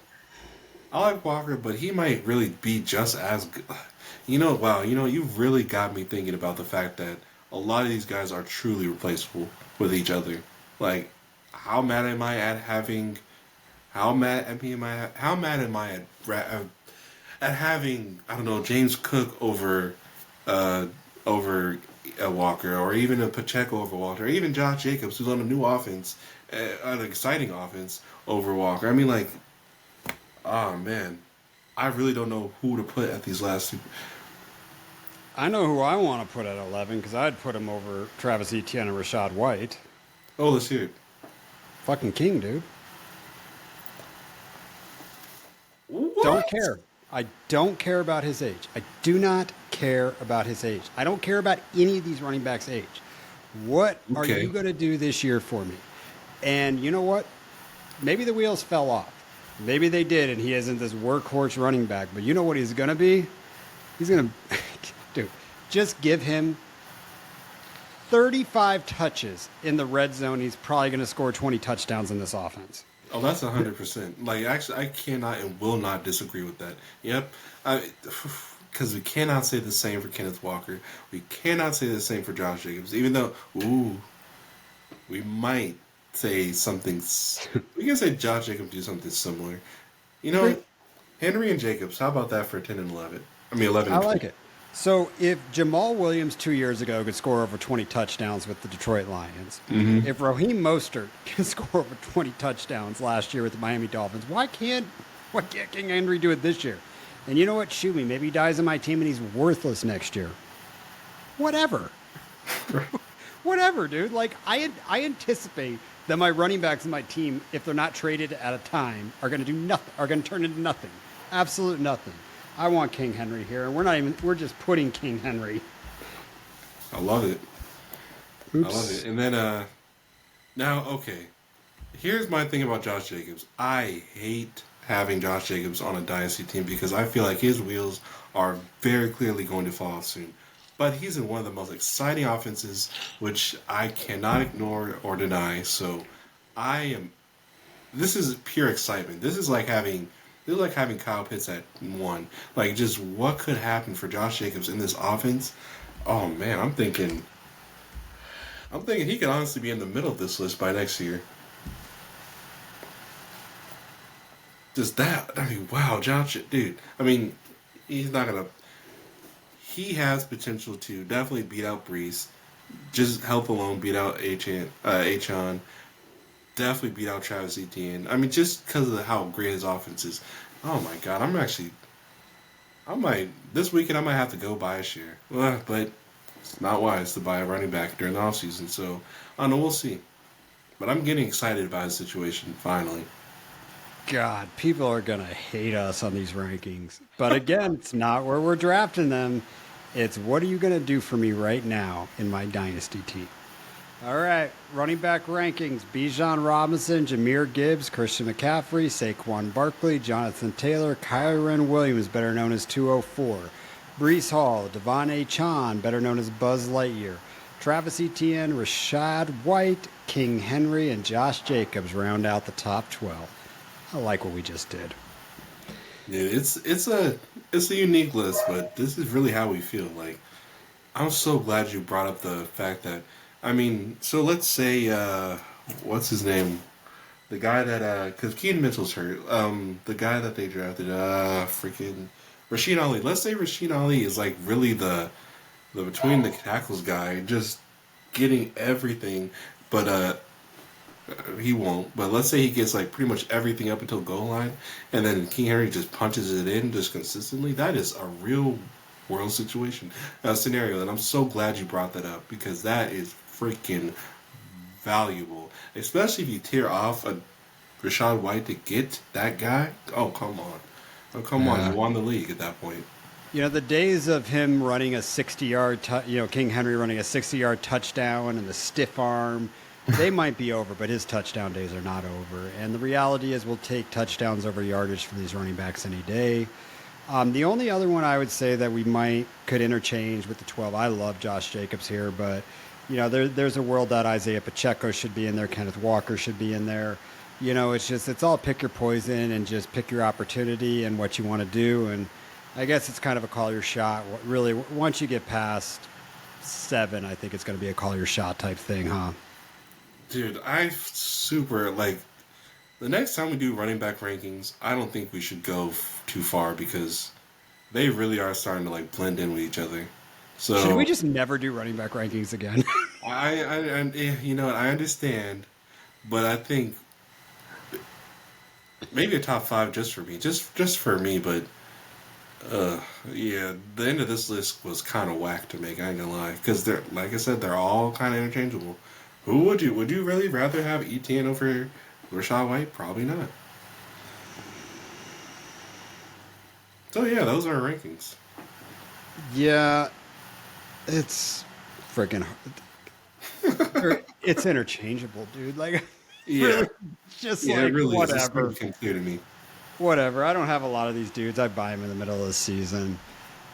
he might really be just as good. Wow, you've really got me thinking about the fact that a lot of these guys are truly replaceable with each other. Like, how mad am I at having? How mad am I at having, I don't know, James Cook over Walker, or even a Pacheco over Walker, or even Josh Jacobs, who's on a new offense, an exciting offense over Walker. I mean, like, oh man, I really don't know who to put at these last two. I know who I want to put at 11 because I'd put him over Travis Etienne and Rashad White. Oh, let's hear it. Fucking king, dude. What? Don't care. I don't care about his age. I do not care about his age. I don't care about any of these running backs' age. What are Okay. you going to do this year for me? And you know what? Maybe the wheels fell off. Maybe they did, and he isn't this workhorse running back. But you know what he's going to be? He's going to, dude, just give him 35 touches in the red zone. He's probably going to score 20 touchdowns in this offense. Oh, that's 100%. Like, actually, I cannot and will not disagree with that. Yep. Because we cannot say the same for Kenneth Walker. We cannot say the same for Josh Jacobs. Even though, we might say something. We can say Josh Jacobs do something similar. You know, Great. Henry and Jacobs. How about that for 10 and 11? I mean, 11. I And like 12. it. So if Jamal Williams 2 years ago could score over 20 touchdowns with the Detroit Lions, if Raheem Mostert can score over 20 touchdowns last year with the Miami Dolphins, why can't King Henry do it this year? And you know what? Shoot me. Maybe he dies on my team and he's worthless next year. Whatever. Whatever, dude. Like, I anticipate that my running backs in my team, if they're not traded at a time, are going to do nothing, are going to turn into nothing. Absolute nothing. I want King Henry here, and we're just putting King Henry. I love it. Oops. I love it. And then, now, okay. Here's my thing about Josh Jacobs. I hate having Josh Jacobs on a dynasty team because I feel like his wheels are very clearly going to fall off soon. But he's in one of the most exciting offenses, which I cannot ignore or deny. So, this is pure excitement. This is like having Kyle Pitts at 1. Like, just what could happen for Josh Jacobs in this offense? Oh man, I'm thinking he could honestly be in the middle of this list by next year. Just that, I mean, wow, Josh, dude. I mean, he has potential to definitely beat out Brees. Just health alone, beat out Achon. Definitely beat out Travis Etienne. I mean, just because of how great his offense is. Oh my God, I might this weekend. I might have to go buy a share, but it's not wise to buy a running back during the offseason. So I don't know. We'll see. But I'm getting excited about his situation finally. God, people are going to hate us on these rankings. But again, it's not where we're drafting them. It's what are you going to do for me right now in my dynasty team? All right, running back rankings. Bijan Robinson, Jameer Gibbs, Christian McCaffrey, Saquon Barkley, Jonathan Taylor, Kyron Williams, better known as 204, Brees Hall, Devon A. Chan, better known as Buzz Lightyear, Travis Etienne, Rashad White, King Henry, and Josh Jacobs round out the top 12. I like what we just did. Yeah, it's a unique list, but this is really how we feel. Like, I'm so glad you brought up the fact that, I mean, so let's say what's his name, the guy that because Keaton Mitchell's hurt, the guy that they drafted, freaking Rasheen Ali. Let's say Rasheen Ali is like really the between the tackles guy, just getting everything, but he won't. But let's say he gets like pretty much everything up until goal line, and then King Henry just punches it in just consistently. That is a real world situation, scenario, and I'm so glad you brought that up because that is freaking valuable, especially if you tear off a Rashad White to get that guy. Oh come on, you won the league at that point. You know, the days of him running a 60-yard, King Henry running a 60-yard touchdown and the stiff arm, they might be over, but his touchdown days are not over. And the reality is we'll take touchdowns over yardage for these running backs any day. The only other one I would say that we could interchange with the 12, I love Josh Jacobs here, but, you know, there's a world that Isaiah Pacheco should be in there, Kenneth Walker should be in there. You know, it's all pick your poison and just pick your opportunity and what you want to do. And I guess it's kind of a call your shot. Really, once you get past 7, I think it's going to be a call your shot type thing, huh? Dude, I super like the next time we do running back rankings. I don't think we should go too far because they really are starting to like blend in with each other. So should we just never do running back rankings again? you know what, I understand, but I think maybe a top 5 just for me, just for me. But yeah, the end of this list was kind of whack to make. I ain't gonna lie, because they're like I said, they're all kind of interchangeable. Who would you really rather have Etienne over Rashad White? Probably not. So yeah, those are our rankings. Yeah, it's freaking. It's interchangeable, dude. Like, Yeah, really, just yeah, like it really is. It's whatever. pretty clear to me. Whatever. I don't have a lot of these dudes. I buy them in the middle of the season.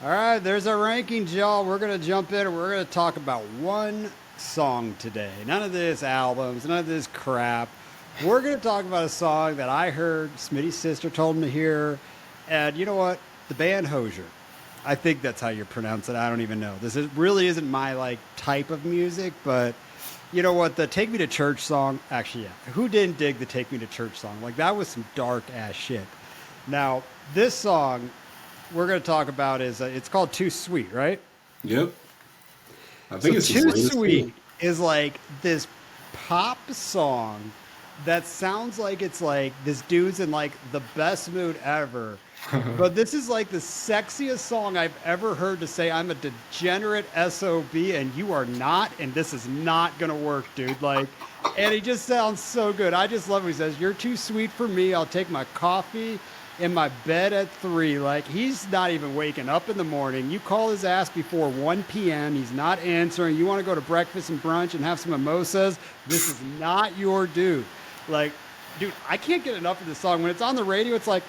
All right, there's our rankings, y'all. We're going to jump in and we're going to talk about one song today. None of this albums, none of this crap. We're going to talk about a song that I heard Smitty's sister told me to hear. And you know what? The band Hozier. I think that's how you pronounce it. I don't even know. Really isn't my like type of music, but you know what? The Take Me to Church song, actually, yeah. Who didn't dig the Take Me to Church song? Like, that was some dark ass shit. Now, this song we're going to talk about is, it's called Too Sweet, right? Yep. I think it's Too Sweet is like this pop song that sounds like it's like this dude's in like the best mood ever. But this is like the sexiest song I've ever heard to say I'm a degenerate SOB and you are not, and this is not gonna work, dude. Like, and he just sounds so good. I just love him. He says, "You're too sweet for me. I'll take my coffee in my bed at 3." Like, he's not even waking up in the morning. You call his ass before 1 p.m. He's not answering. You want to go to breakfast and brunch and have some mimosas. This is not your dude. Like, dude, I can't get enough of this song. When it's on the radio, it's like,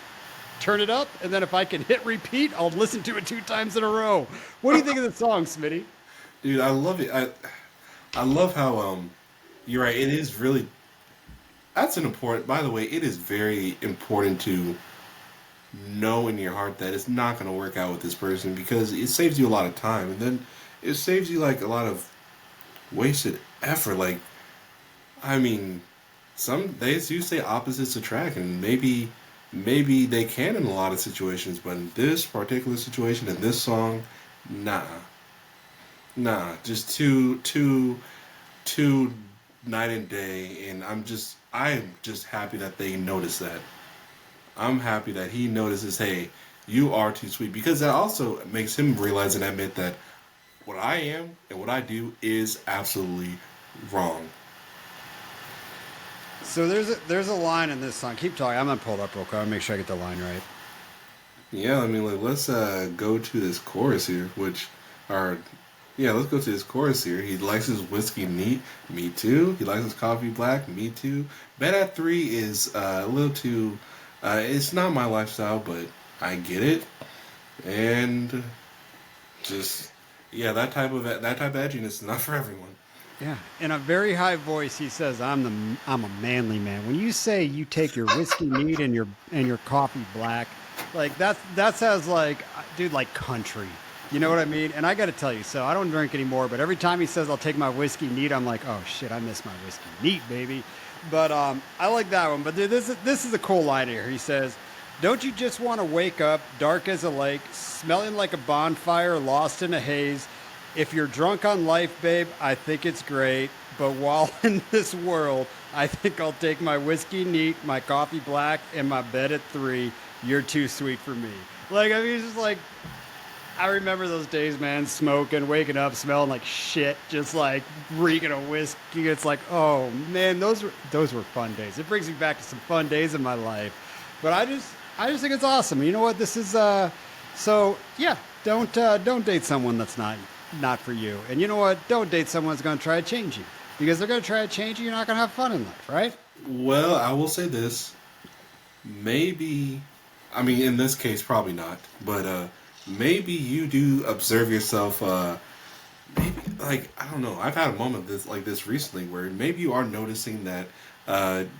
turn it up, and then if I can hit repeat, I'll listen to it 2 times in a row. What do you think of the song, Smitty? Dude, I love it. I love how you're right. It is really that's an important. By the way, it is very important to know in your heart that it's not going to work out with this person because it saves you a lot of time, and then it saves you like a lot of wasted effort. Like, I mean, some days you say opposites attract, and maybe they can in a lot of situations, but in this particular situation, in this song, Nah, nah, just two night and day, and I'm just happy that they noticed that. I'm happy that he notices, hey, you are too sweet, because that also makes him realize and admit that what I am and what I do is absolutely wrong. So there's a line in this song. Keep talking. I'm gonna pull it up real quick. I'll make sure I get the line right. Yeah, I mean, like, let's go to this chorus here, which are, yeah, let's go to this chorus here. He likes his whiskey neat, me too. He likes his coffee black, me too. Bed at 3 is a little too, it's not my lifestyle, but I get it. And just, yeah, that type of edginess is not for everyone. Yeah, in a very high voice, he says, I'm a manly man." When you say you take your whiskey neat and your coffee black, like that sounds like, dude, like country. You know what I mean? And I got to tell you, so I don't drink anymore, but every time he says I'll take my whiskey neat, I'm like, oh shit, I miss my whiskey neat, baby. But I like that one. But dude, this is a cool line here. He says, "Don't you just want to wake up dark as a lake, smelling like a bonfire, lost in a haze? If you're drunk on life, babe, I think it's great. But while in this world, I think I'll take my whiskey neat, my coffee black, and my bed at 3. You're too sweet for me." Like, I mean, it's just like, I remember those days, man, smoking, waking up, smelling like shit, just like reeking of whiskey. It's like, oh man, those were fun days. It brings me back to some fun days in my life. But I just think it's awesome. You know what? This is so yeah. Don't date someone that's not for you. And you know what? Don't date someone that's going to try to change you, because they're going to try to change you. You're not going to have fun in life, right? Well, I will say this. Maybe, I mean, in this case, probably not, but maybe you do observe yourself. Maybe, like, I don't know. I've had a moment this recently where maybe you are noticing that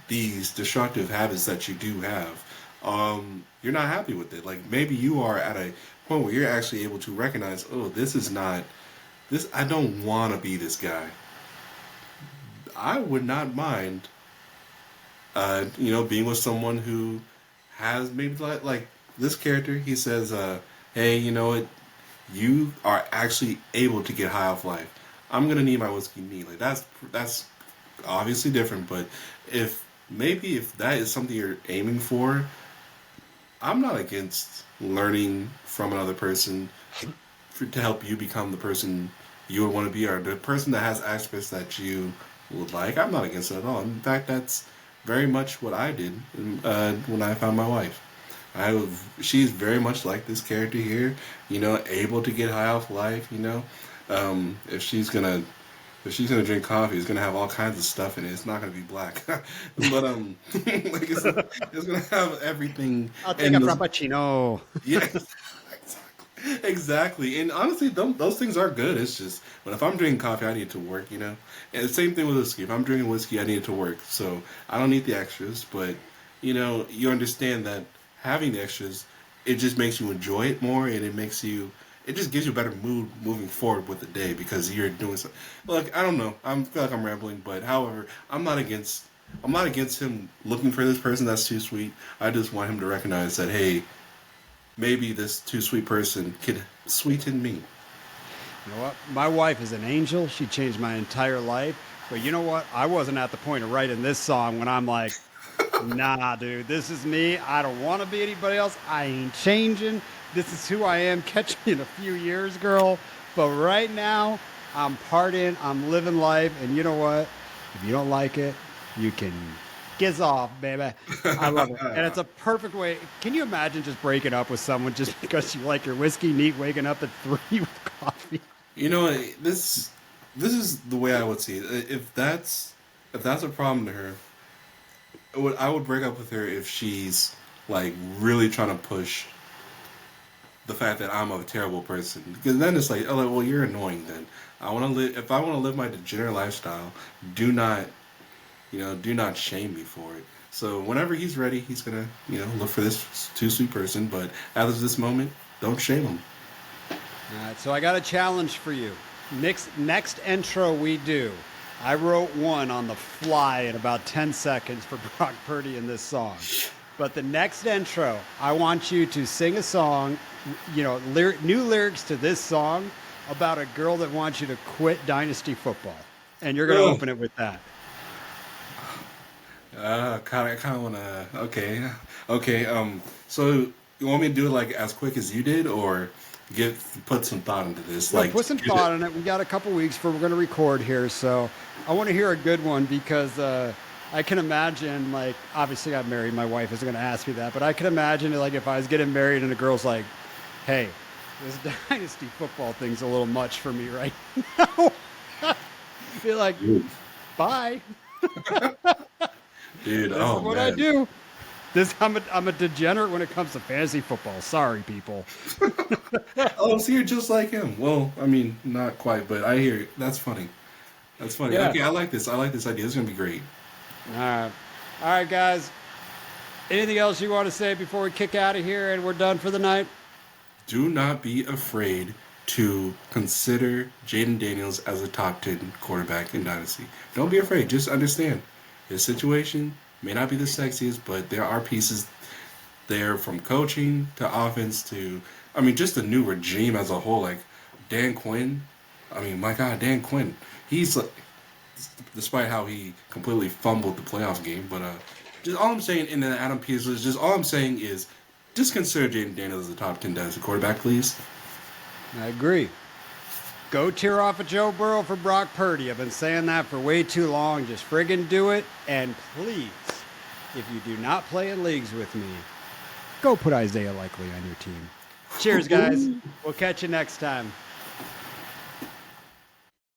these destructive habits that you do have, you're not happy with it. Like, maybe you are at a point where you're actually able to recognize, oh, this is not this. I don't want to be this guy. I would not mind, being with someone who has maybe like this character. He says, "Hey, you know what? You are actually able to get high off life. I'm gonna need my whiskey neat." Like that's obviously different, but if that is something you're aiming for, I'm not against learning from another person to help you become the person you would want to be, or the person that has aspects that you would like. I'm not against it at all. In fact, that's very much what I did when I found my wife. She's very much like this character here, able to get high off life. If she's gonna drink coffee, it's gonna have all kinds of stuff in it. It's not gonna be black, but like it's gonna have everything. I'll take a frappuccino. Yeah, exactly. And honestly, those things are good. It's just, but if I'm drinking coffee, I need it to work. And the same thing with whiskey. If I'm drinking whiskey, I need it to work. So I don't need the extras, but you understand that having the extras, it just makes you enjoy it more, and it just gives you a better mood moving forward with the day because you're doing something. Look, I don't know. I feel like I'm rambling, but however, I'm not against him looking for this person that's too sweet. I just want him to recognize that, hey, maybe this too sweet person can sweeten me. You know what? My wife is an angel. She changed my entire life. But you know what? I wasn't at the point of writing this song when I'm like, nah, dude, this is me. I don't want to be anybody else. I ain't changing. This is who I am. Catch me in a few years, girl. But right now, I'm partying. I'm living life. And you know what? If you don't like it, you can giz off, baby. I love it. And it's a perfect way. Can you imagine just breaking up with someone just because you like your whiskey neat, waking up at 3 with coffee? This is the way I would see it. If that's a problem to her, I would break up with her if she's like really trying to push the fact that I'm a terrible person. Because then it's like, oh, well, you're annoying. Then I want to live. If I want to live my degenerate lifestyle, do not shame me for it. So whenever he's ready, he's gonna, look for this too sweet person. But as of this moment, don't shame him. All right, so I got a challenge for you. Next intro we do, I wrote one on the fly in about 10 seconds for Brock Purdy in this song. But the next intro, I want you to sing a song, new lyrics to this song about a girl that wants you to quit Dynasty football. And you're going to open it with that. Kind of want to. Okay. So you want me to do it like as quick as you did, or put some thought into this? Like, put some thought in it. We got a couple weeks before we're going to record here, so I want to hear a good one because I can imagine, like, obviously I'm married. My wife isn't going to ask me that, but I can imagine, like, if I was getting married and the girl's like, "Hey, this Dynasty football thing's a little much for me right now." Be like, "Bye." Dude, This is what I do. I'm a degenerate when it comes to fantasy football. Sorry, people. Oh, so you're just like him. Well, I mean, not quite, but I hear you. That's funny. That's funny. Yeah. Okay, I like this. I like this idea. This is gonna be great. All right, guys. Anything else you want to say before we kick out of here and we're done for the night? Do not be afraid to consider Jaden Daniels as a top 10 quarterback in Dynasty. Don't be afraid. Just understand his situation may not be the sexiest, but there are pieces there from coaching to offense to, I mean, just the new regime as a whole. Like Dan Quinn. I mean, my God, Dan Quinn. He's like, despite how he completely fumbled the playoff game, but just all I'm saying, and then Adam Peters, just all I'm saying is, just consider Jaden Daniels as a top 10 Dynasty quarterback, please. I agree. Go tear off a Joe Burrow for Brock Purdy. I've been saying that for way too long. Just friggin' do it. And please, if you do not play in leagues with me, go put Isaiah Likely on your team. Cheers, guys. We'll catch you next time.